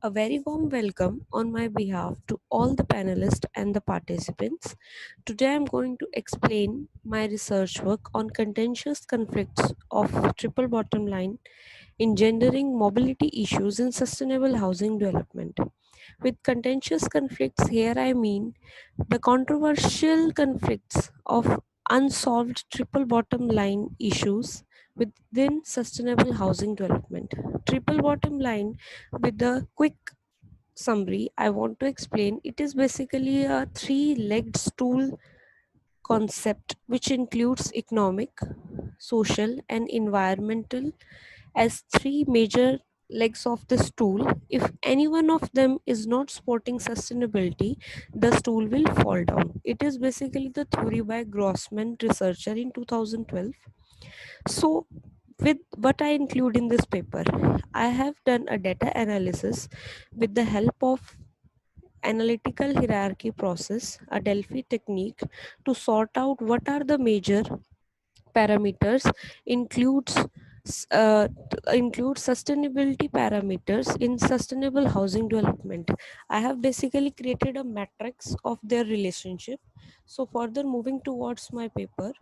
A very warm welcome on my behalf to all the panelists and the participants. Today I'm going to explain my research work on contentious conflicts of triple bottom line engendering mobility issues in sustainable housing development. With contentious conflicts, here I mean the controversial conflicts of unsolved triple bottom line issues within sustainable housing development. Triple bottom line, with the quick summary, I want to explain it is basically a three legged stool concept which includes economic, social, and environmental as three major legs of the stool. If any one of them is not supporting sustainability, the stool will fall down. It is basically the theory by Grossman researcher in 2012. So with what I include in this paper, I have done a data analysis with the help of analytical hierarchy process, a Delphi technique, to sort out what are the major parameters includes include sustainability parameters in sustainable housing development. I have basically created a matrix of their relationship. So further moving towards my paper,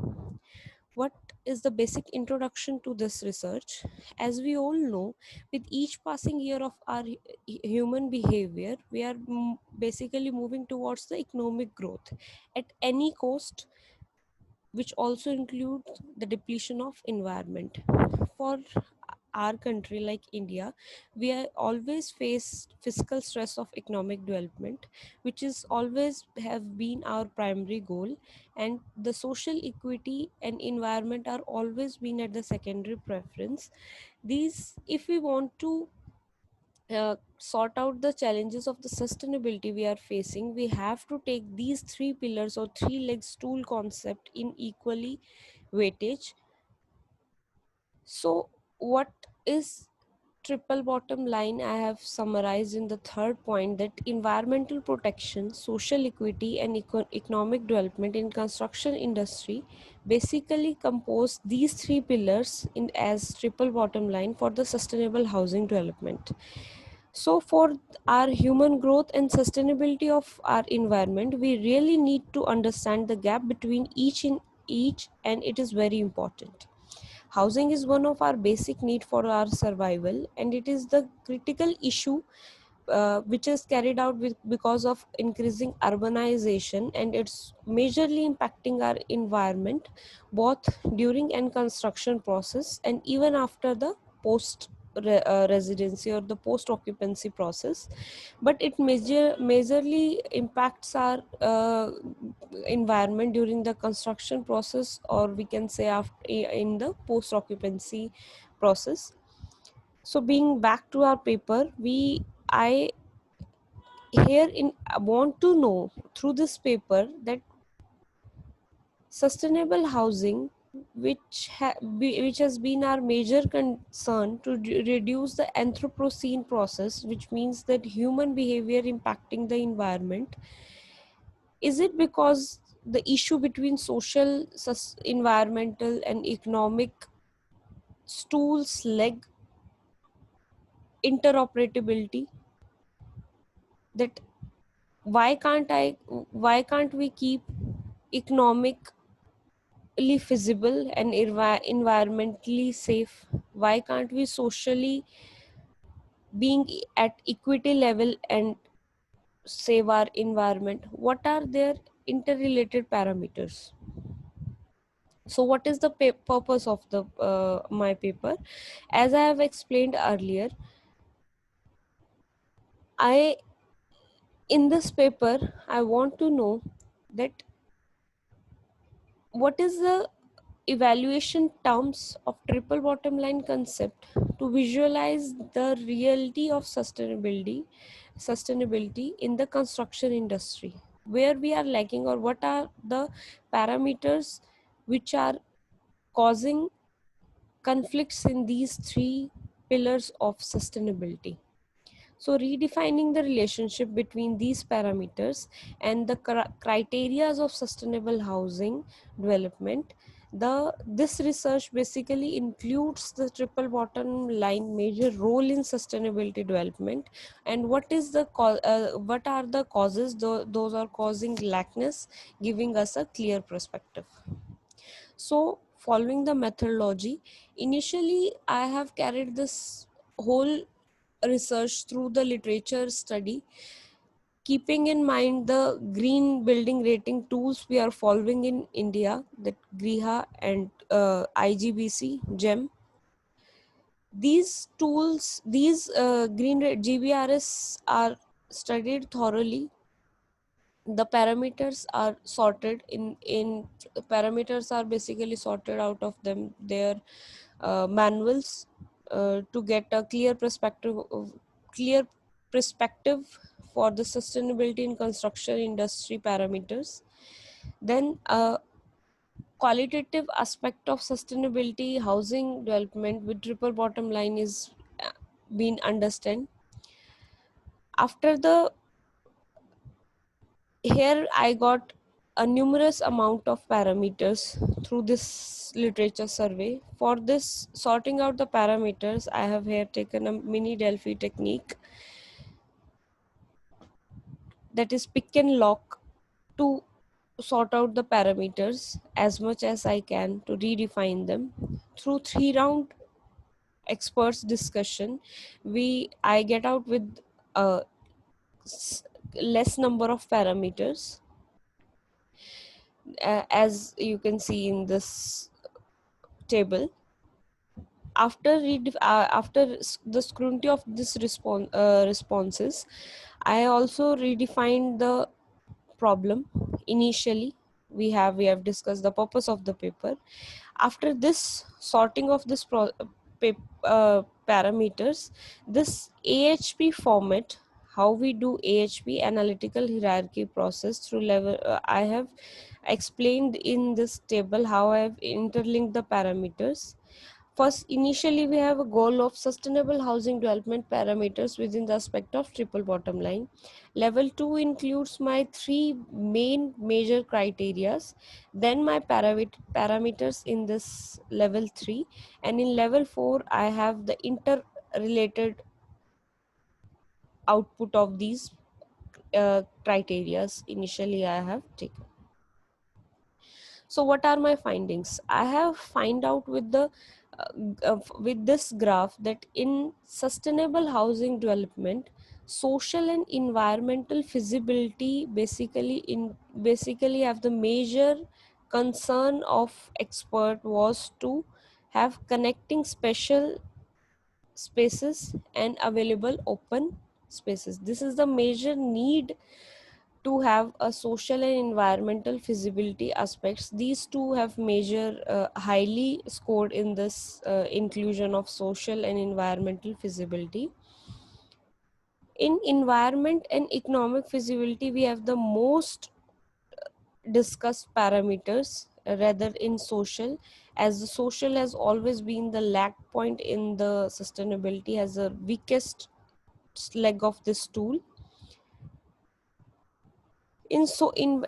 what is the basic introduction to this research? As we all know, with each passing year of our human behavior, we are basically moving towards the economic growth at any cost, which also includes the depletion of environment. For our country like India, we are always face fiscal stress of economic development, which is always have been our primary goal, and the social equity and environment are always been at the secondary preference. These, if we want to sort out the challenges of the sustainability we are facing, we have to take these three pillars or three leg stool concept in equally weightage. So what is triple bottom line? I have summarized in the third point that environmental protection, social equity, and economic development in construction industry basically compose these three pillars in as triple bottom line for the sustainable housing development. So for our human growth and sustainability of our environment, we really need to understand the gap between each, and it is very important. Housing is one of our basic need for our survival, and it is the critical issue which is carried out because of increasing urbanization, and it's majorly impacting our environment both during and construction process and even after the post residency or the post occupancy process. But it majorly impacts our environment during the construction process, or we can say after in the post occupancy process. So being back to our paper, I here in want to know through this paper that sustainable housing, which has been our major concern to reduce the anthropocene process, which means that human behavior impacting the environment, is it because the issue between social, environmental, and economic stools leg interoperability, that why can't we keep economically feasible and environmentally safe? Why can't we socially being at equity level and save our environment? What are their interrelated parameters? So what is the purpose of the my paper? As I have explained earlier, I in this paper I want to know that what is the evaluation terms of triple bottom line concept to visualize the reality of sustainability in the construction industry, where we are lacking, or what are the parameters which are causing conflicts in these three pillars of sustainability. So redefining the relationship between these parameters and the criteria of sustainable housing development, this research basically includes the triple bottom line major role in sustainability development, and what are the causes. Those are causing lackness, giving us a clear perspective. So following the methodology, initially I have carried this whole research through the literature study, keeping in mind the green building rating tools we are following in India, that GRIHA and IGBC, GEM. These tools, these GBRS are studied thoroughly. The parameters are sorted in parameters are basically sorted out of them, their manuals, to get a clear perspective for the sustainability in construction industry parameters. Then qualitative aspect of sustainability housing development with triple bottom line is being understand. After the here I got a numerous amount of parameters through this literature survey. For this sorting out the parameters, I have here taken a mini Delphi technique, that is pick and lock, to sort out the parameters as much as I can to redefine them. Through 3 round experts discussion, I get out with a less number of parameters, as you can see in this table. After the scrutiny of this responses, I also redefined the problem. Initially, we have discussed the purpose of the paper. After this sorting of this parameters, this AHP format, how we do AHP, analytical hierarchy process through level, I have explained in this table how I have interlinked the parameters. First, initially we have a goal of sustainable housing development parameters within the aspect of triple bottom line. Level 2 includes my 3 major criterias, then my parameters in this level 3, and in level 4 I have the interrelated output of these criterias initially I have taken. So what are my findings? I have find out with the with this graph that in sustainable housing development, social and environmental feasibility basically have the major concern of expert was to have connecting special spaces and available open spaces. This is the major need, to have a social and environmental feasibility aspects. These two have major highly scored in this inclusion of social and environmental feasibility. In environment and economic feasibility, we have the most discussed parameters rather in social, as the social has always been the lag point in the sustainability, has the weakest leg of this tool. In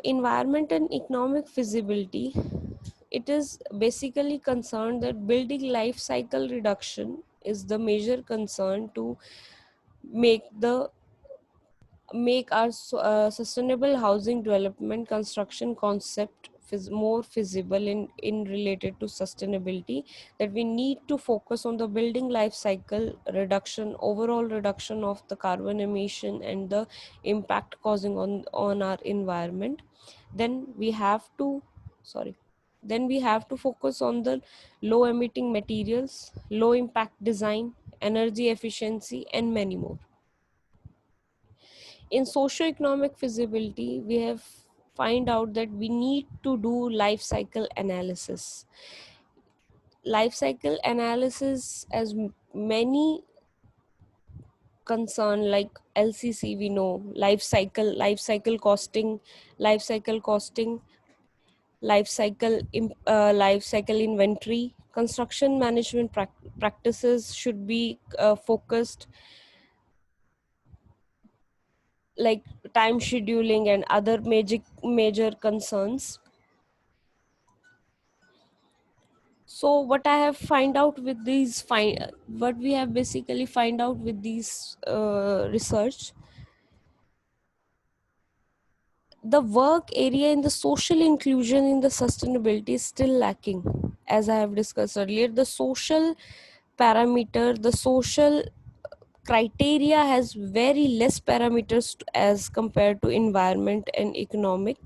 environment and economic feasibility, it is basically concerned that building life cycle reduction is the major concern to make the make our sustainable housing development construction concept more feasible in related to sustainability, that we need to focus on the building life cycle reduction, overall reduction of the carbon emission and the impact causing on our environment. Then we have to sorry then we have to focus on the low emitting materials, low impact design, energy efficiency, and many more. In socio-economic feasibility, we have find out that we need to do life cycle analysis. Life cycle analysis, as many concern like LCC, we know life cycle costing, life cycle inventory, construction management practices should be focused. like time scheduling and other major concerns. So what I have find out with these what we have basically find out with these research, the work area in the social inclusion in the sustainability is still lacking. As I have discussed earlier, the social parameter, the social criteria has very less parameters as compared to environment and economic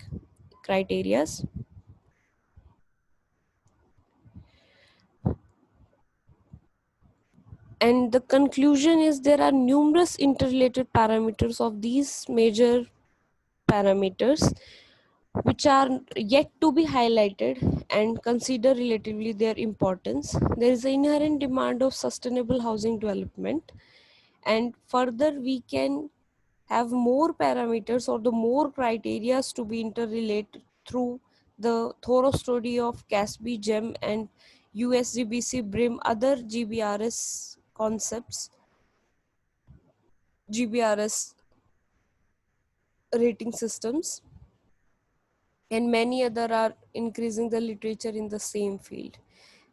criterias. And the conclusion is there are numerous interrelated parameters of these major parameters which are yet to be highlighted and consider relatively their importance. There is an inherent demand of sustainable housing development, and further we can have more parameters or the more criterias to be interrelated through the thorough study of CASB, GEM and USGBC, BRIM, other GBRS concepts, GBRS rating systems, and many other are increasing the literature in the same field.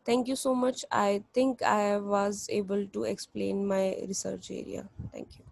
Thank you so much. I think I was able to explain my research area. Thank you.